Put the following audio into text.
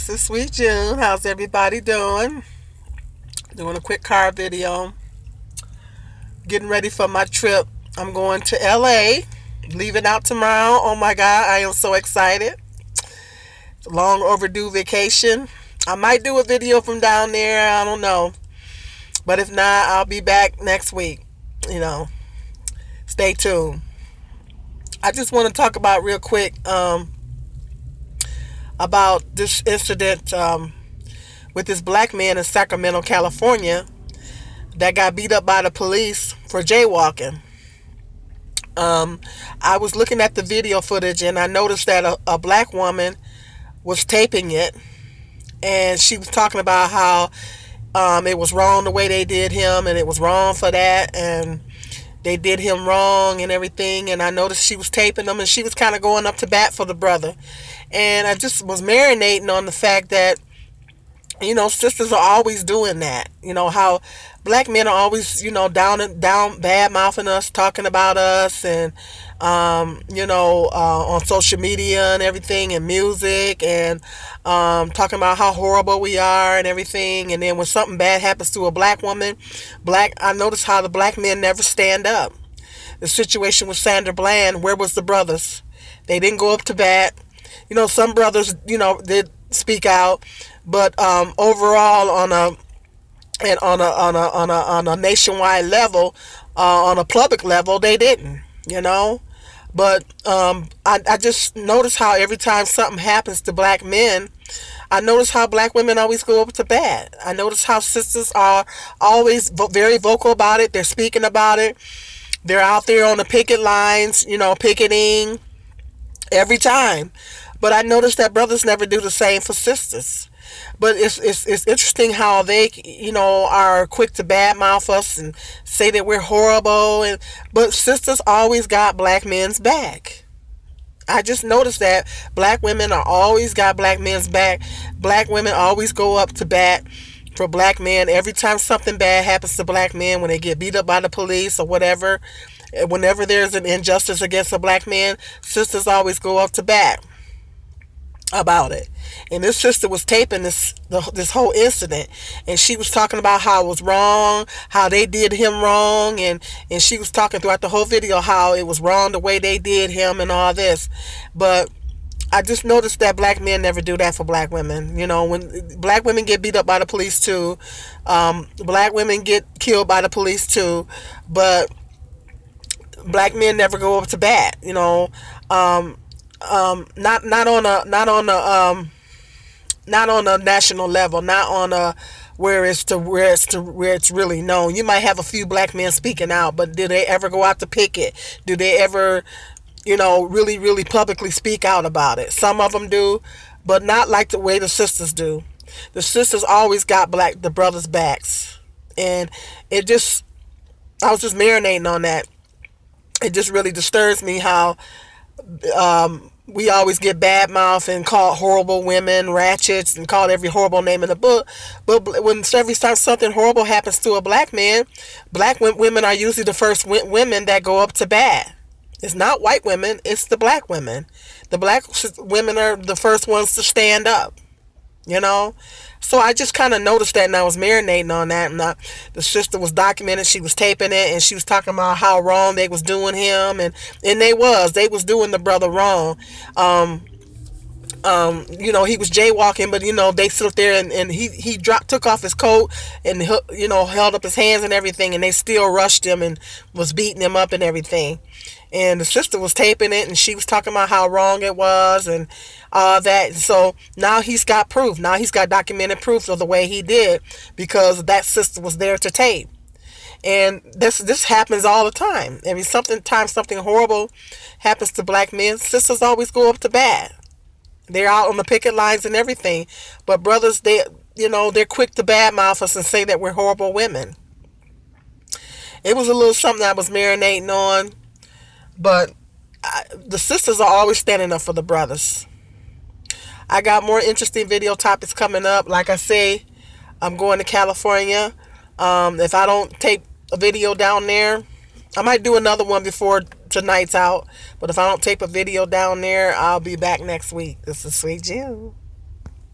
This is Sweet June. How's everybody doing? Doing a quick car video. Getting ready for my trip. I'm going to LA. Leaving out tomorrow. Oh my God, I am so excited. It's a long overdue vacation. I might do a video from down there. I don't know. But if not, I'll be back next week. You know, stay tuned. I just want to talk about real quick about this incident with this black man in Sacramento, California, that got beat up by the police for jaywalking. I was looking at the video footage and I noticed that a black woman was taping it, and she was talking about how it was wrong the way they did him, and it was wrong for that, and they did him wrong and everything. And I noticed she was taping them, and she was kind of going up to bat for the brother. And I just was marinating on the fact that, sisters are always doing that. How black men are always, down and down, bad mouthing us, talking about us, and on social media and everything, and music, and talking about how horrible we are and everything. And then when something bad happens to a black woman, I notice how the black men never stand up. The situation with Sandra Bland, where was the brothers? They didn't go up to bat. Some brothers, did speak out, but overall, on a nationwide level, on a public level, they didn't. But I just notice how every time something happens to black men, I notice how black women always go up to bat. I notice how sisters are always very vocal about it. They're speaking about it. They're out there on the picket lines, picketing every time. But I notice that brothers never do the same for sisters. But it's interesting how they, are quick to badmouth us and say that we're horrible. But sisters always got black men's back. I just noticed that black women are always got black men's back. Black women always go up to bat for black men. Every time something bad happens to black men, when they get beat up by the police or whatever, whenever there's an injustice against a black man, sisters always go up to bat about it. And this sister was taping this whole incident, and she was talking about how it was wrong, how they did him wrong, and she was talking throughout the whole video how it was wrong the way they did him and all this. But I just noticed that black men never do that for black women. When black women get beat up by the police too, black women get killed by the police too, but black men never go up to bat. Not on a national level, not on a where it's really known. You might have a few black men speaking out, but do they ever go out to picket? Do they ever, really, really publicly speak out about it? Some of them do, but not like the way the sisters do. The sisters always got the brothers' backs, and I was just marinating on that. It just really disturbs me how we always get bad mouth and called horrible women, ratchets, and called every horrible name in the book. But when every time something horrible happens to a black man, black women are usually the first women that go up to bat. It's not white women, it's the black women. The black women are the first ones to stand up. So I just kind of noticed that, and I was marinating on that. And the sister was documenting, she was taping it, and she was talking about how wrong they was doing him, and they was doing the brother wrong. He was jaywalking, but they stood there, and he took off his coat, and held up his hands and everything, and they still rushed him and was beating him up and everything. And the sister was taping it, and she was talking about how wrong it was and all that. So now he's got proof. Now he's got documented proof of the way he did, because that sister was there to tape. And this happens all the time. Something horrible happens to black men, sisters always go up to bat. They're out on the picket lines and everything. But brothers, they're quick to badmouth us and say that we're horrible women. It was a little something I was marinating on. But the sisters are always standing up for the brothers. I got more interesting video topics coming up. Like I say, I'm going to California. If I don't tape a video down there, I might do another one before tonight's out. But if I don't tape a video down there, I'll be back next week. This is Sweet June.